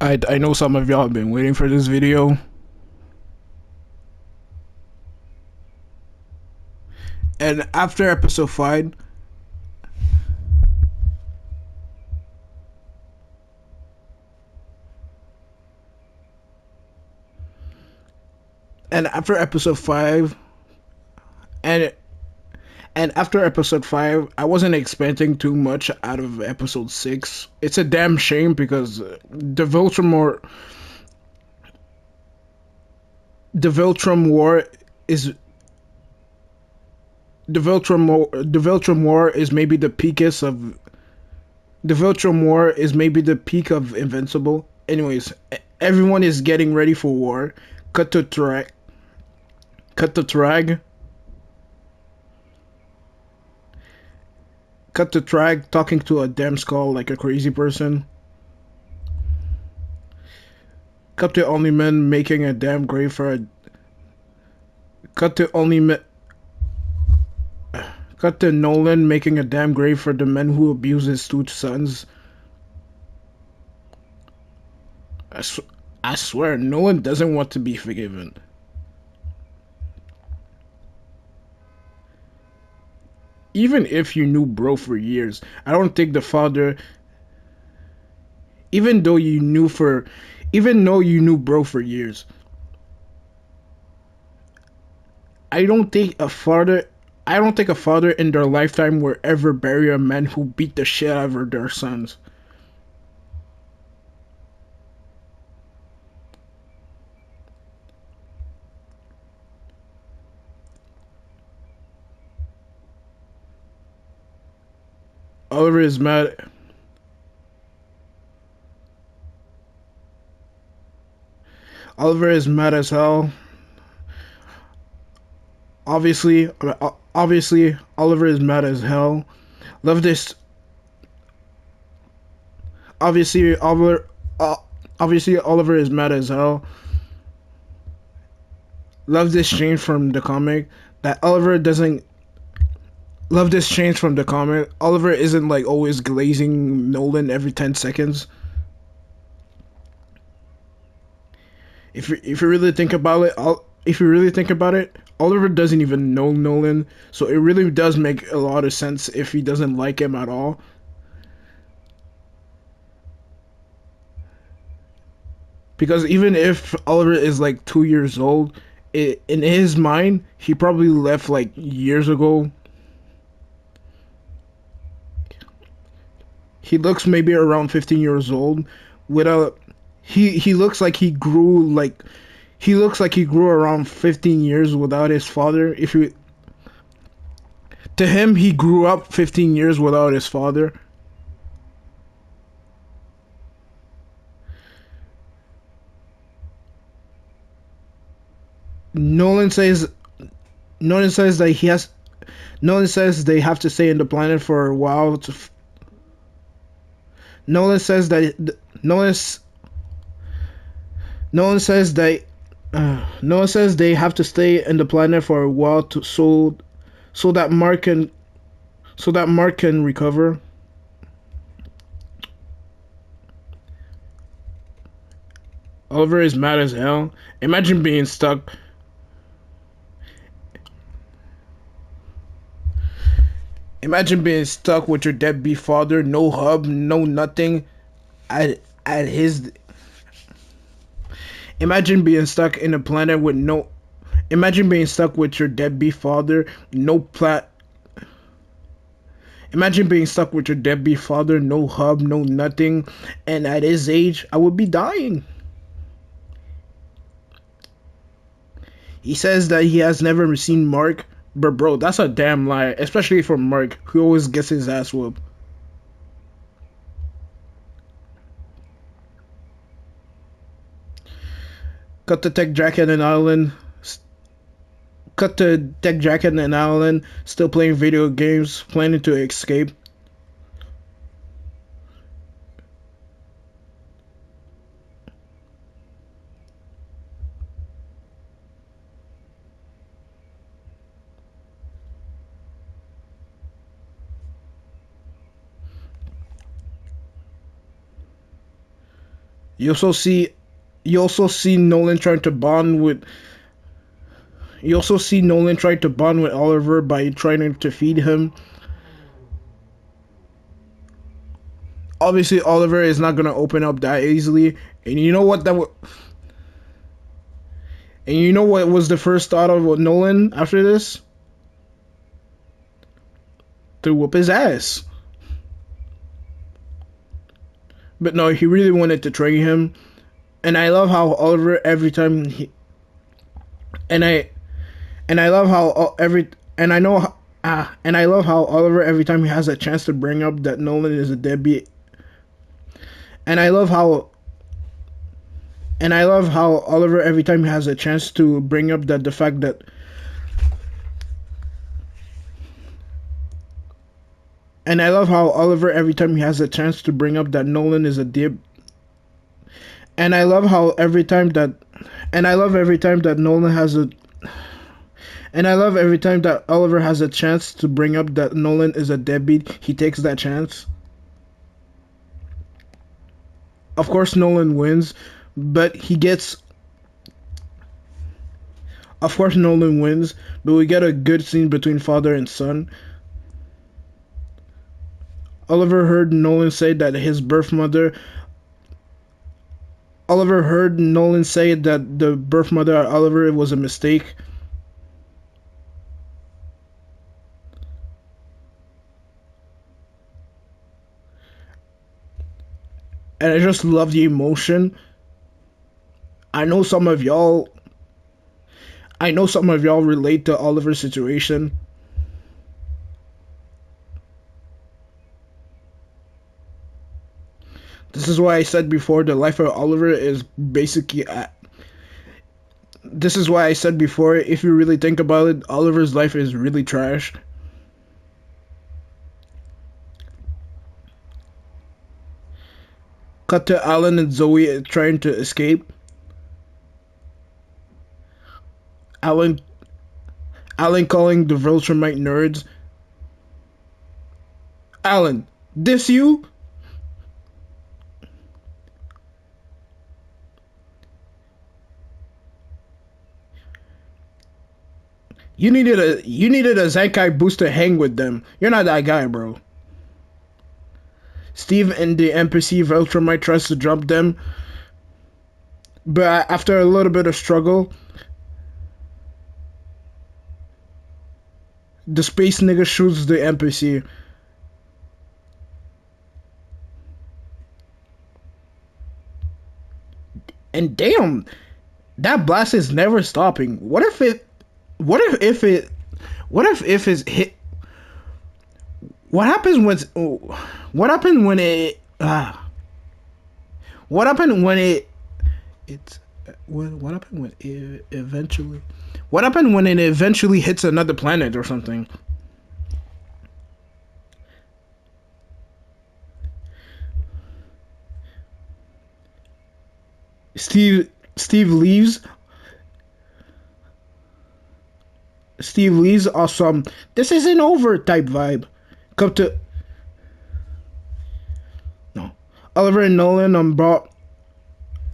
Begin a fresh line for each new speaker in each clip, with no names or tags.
I know some of y'all have been waiting for this video. And after episode 5, and after episode 5, and and after episode 5, I wasn't expecting too much out of episode 6. It's a damn shame because the Viltrum War is the Viltrum War is maybe the peakest of the Viltrum War is maybe the peak of Invincible. Anyways, everyone is getting ready for war. Cut to track. Cut to drag. Cut to drag talking to a damn skull like a crazy person. Cut to only men making a damn grave for a. Cut to only men. Cut to Nolan making a damn grave for the men who abuse his two sons. I, sw- I swear, Nolan doesn't want to be forgiven. Even if you knew bro for years, I don't think the father. Even though you knew for, even though you knew bro for years, I don't think a father. I don't think a father in their lifetime will ever bury a man who beat the shit out of their sons. Oliver is mad. Oliver is mad as hell. Obviously, Oliver is mad as hell. Love this. Obviously, Oliver. Uh, Obviously, Oliver is mad as hell. Love this change from the comic. That Oliver doesn't love this change from the comic. Oliver isn't like always glazing Nolan every 10 seconds. If you really think about it, Oliver doesn't even know Nolan, so it really does make a lot of sense if he doesn't like him at all. Because even if Oliver is like 2 years old, in his mind, he probably left like years ago. He looks maybe around 15 years old. Without he looks like he looks like he grew around 15 years without his father. If you To him, he grew up 15 years without his father. Nolan says Nolan says that he has Nolan says they have to stay in the planet for a while. Nolan says that Nolan Nolan says that Nolan says they have to stay in the planet for a while to so that Mark can recover. Oliver is mad as hell. Imagine being stuck. Imagine being stuck with your deadbeat father, no hub, no nothing. At his. Imagine being stuck in a planet with no. Imagine being stuck with your deadbeat father, no plat. Imagine being stuck with your deadbeat father, no hub, no nothing, and at his age, I would be dying. He says that he has never seen Mark, but bro, that's a damn lie, especially for Mark, who always gets his ass whooped. Cut to Tech Jacket and Island. Cut to Tech Jacket and Alan still playing video games, planning to escape. You also see you also see Nolan trying to bond with you also see Nolan trying to bond with Oliver by trying to feed him. Obviously, Oliver is not gonna open up that easily, and you know what and you know what was the first thought of Nolan after this? To whoop his ass. But no, he really wanted to train him, and I love how Oliver every time he and I love how every and I know and I love how Oliver every time he has a chance to bring up that Nolan is a deadbeat, and I love how Oliver every time he has a chance to bring up that the fact that and I love how Oliver every time he has a chance to bring up that Nolan is a dib, and I love how every time that and I love every time that Nolan has a and I love every time that Oliver has a chance to bring up that Nolan is a deadbeat, he takes that chance. Of course, Nolan wins, but he gets. Of course, Nolan wins, but we get a good scene between father and son. Oliver heard Nolan say that his birth mother. Oliver heard Nolan say that the birth mother of Oliver was a mistake. And I just love the emotion. I know some of y'all I know some of y'all relate to Oliver's situation. This is why I said before the life of Oliver is basically. This is why I said before, if you really think about it, Oliver's life is really trash. Cut to Alan and Zoe trying to escape. Alan, Alan calling the Viltrumite nerds. Alan, this you? You needed a Zenkai boost to hang with them. You're not that guy, bro. Steve and the NPC Viltrumite tries to jump them, but after a little bit of struggle, the space nigga shoots the NPC. And damn, that blast is never stopping. What if it what if it's hit what happens what happened when it what happened when it's what happened when it eventually what happened when it eventually hits another planet or something? Steve leaves. Steve leaves awesome. This isn't over type vibe. Come to no. Oliver and Nolan brought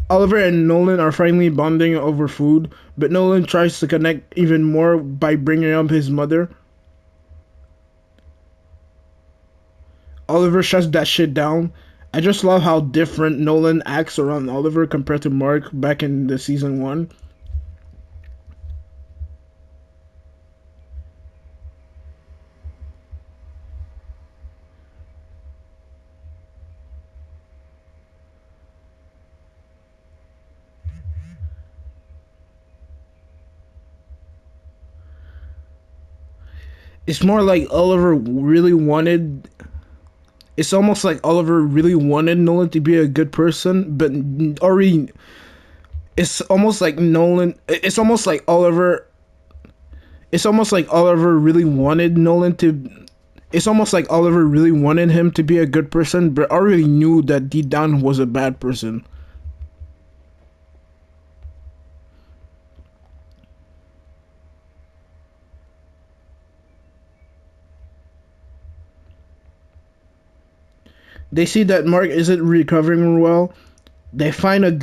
Oliver and Nolan are finally bonding over food, but Nolan tries to connect even more by bringing up his mother. Oliver shuts that shit down. I just love how different Nolan acts around Oliver compared to Mark back in the season 1. It's more like Oliver really wanted it's almost like Oliver really wanted Nolan to be a good person, but already it's almost like Nolan. It's almost like Oliver really wanted Nolan to. It's almost like Oliver really wanted him to be a good person, but already knew that deep down was a bad person. They see that Mark isn't recovering well, They find a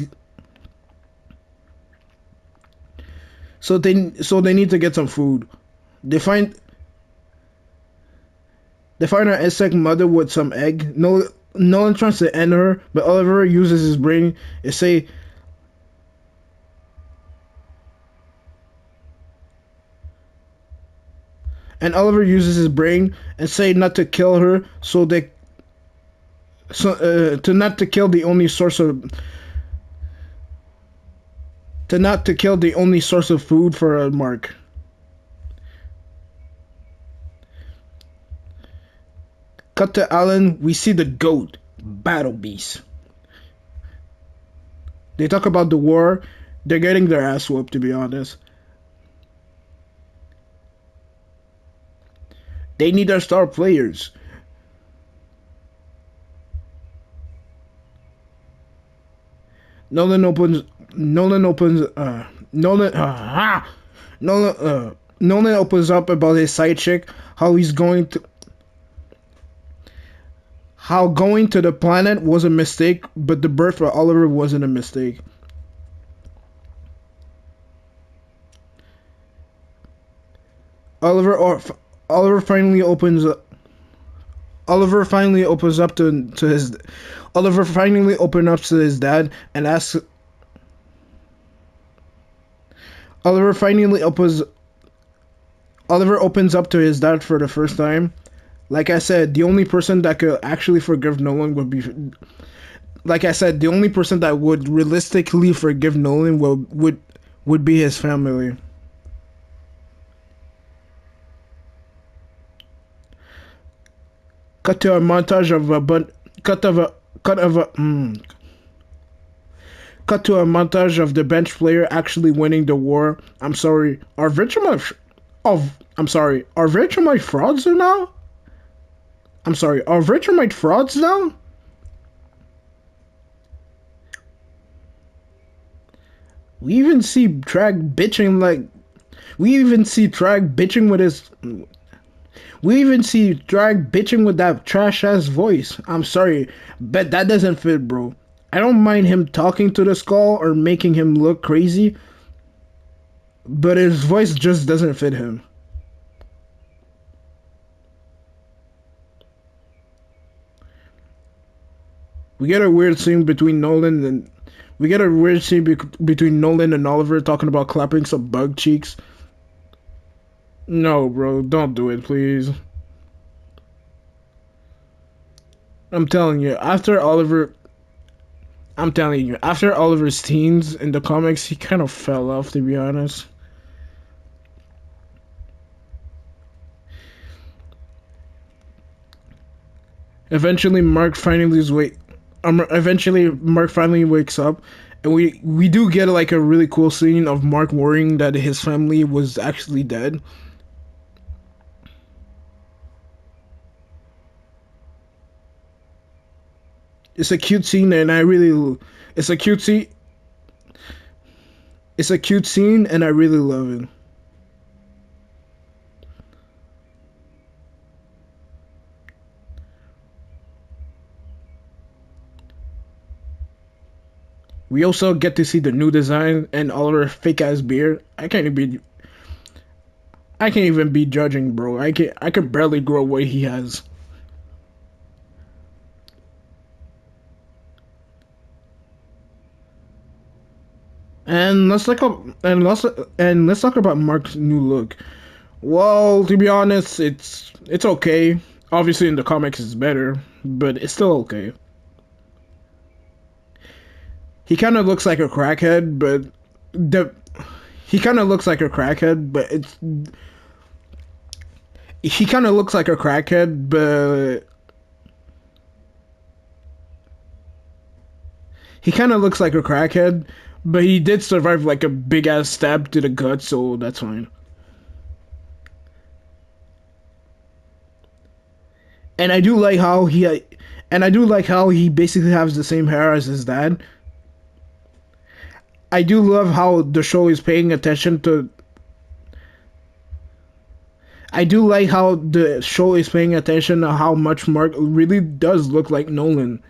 so they need to get some food. They find they find an insect mother with some egg. Nolan tries to end her, but Oliver uses his brain and say and Oliver uses his brain and say not to kill her, to not to kill the only source of to not to kill the only source of food for Mark. Cut to Alan. We see the goat, Battle Beast. They talk about the war. They're getting their ass whooped, to be honest. They need their star players. Nolan opens. Nolan opens. Nolan. Nolan. Nolan opens up about his side chick. How going to the planet was a mistake, but the birth for Oliver wasn't a mistake. Oliver or Oliver finally opens Oliver finally opens up to his Oliver finally opens up to his dad and asks Oliver finally opens Oliver opens up to his dad for the first time. Like I said, the only person that could actually forgive Nolan would be like I said, the only person that would realistically forgive Nolan would be his family. Cut to a montage of a but cut of a cut of a cut to a montage of the bench player actually winning the war. I'm sorry. Are Vegemite I'm sorry. Are Vegemite frauds now? I'm sorry. Are Vegemite frauds now? We even see Drag bitching like we even see Drag bitching with his we even see Drag bitching with that trash ass voice. I'm sorry, but that doesn't fit, bro. I don't mind him talking to the skull or making him look crazy, but his voice just doesn't fit him. We get a weird scene between Nolan and we get a weird scene between Nolan and Oliver talking about clapping some bug cheeks. No, bro, don't do it, please. I'm telling you, after Oliver's teens in the comics, he kind of fell off, to be honest. Eventually, eventually, Mark finally wakes up, and we do get like a really cool scene of Mark worrying that his family was actually dead. It's a cute scene, and I really, it's a cute scene. It's a cute scene, and I really love it. We also get to see the new design and Oliver fake ass beard. I can't even be judging, bro. I can barely grow what he has. And let's talk about Mark's new look. Well, to be honest, it's okay. Obviously, in the comics, it's better, but it's still okay. He kind of looks like a crackhead, but the he kind of looks like a crackhead, but it's he kind of looks like a crackhead, but he kind of looks like a crackhead, but he did survive like a big ass stab to the gut, so that's fine. And I do like how he basically has the same hair as his dad. I do love how the show is paying attention to. I do like how the show is paying attention to how much Mark really does look like Nolan.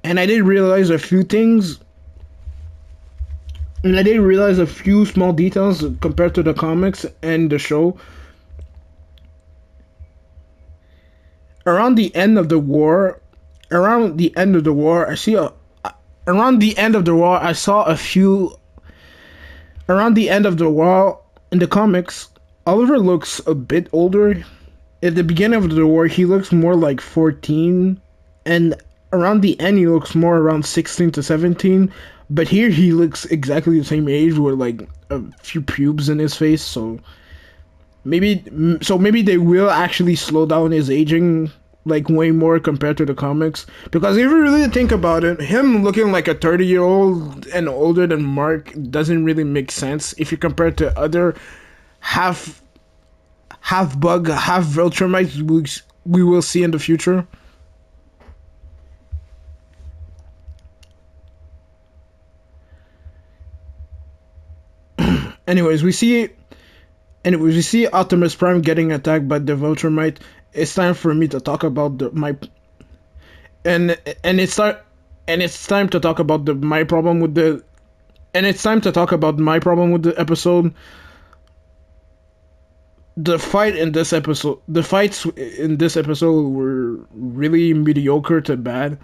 and I did realize a few things, and I did realize a few small details compared to the comics and the show. Around the end of the war, around the end of the war, I see a. Around the end of the war, I saw a few. Around the end of the war in the comics, Oliver looks a bit older. At the beginning of the war, he looks more like 14, and around the end, he looks more around 16 to 17. But here, he looks exactly the same age with like a few pubes in his face. So maybe they will actually slow down his aging like way more compared to the comics. Because if you really think about it, him looking like a 30-year-old and older than Mark doesn't really make sense if you compare it to other half half bug, half Viltrumites we will see in the future. Anyways, we see Optimus Prime getting attacked by the Viltrumite. It's time for me to talk about my and it's time to talk about the my problem with the and it's time to talk about my problem with the episode. The fights in this episode were really mediocre to bad.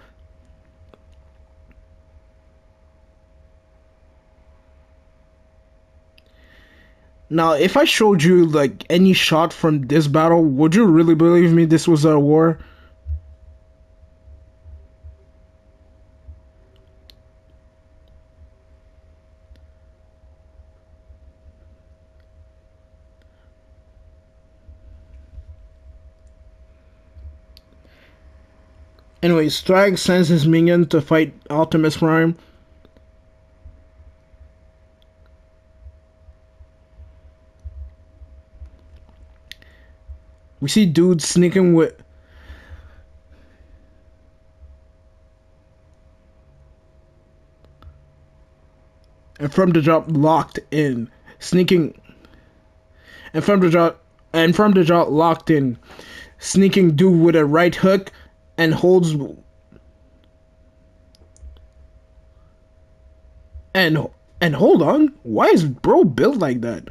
Now, if I showed you like any shot from this battle, would you really believe me this was a war? Anyway, Strike sends his minion to fight Optimus Prime. We see dudes sneaking with and from the drop locked in, sneaking and from the drop locked in, sneaking dude with a right hook and holds and and hold on, why is bro built like that?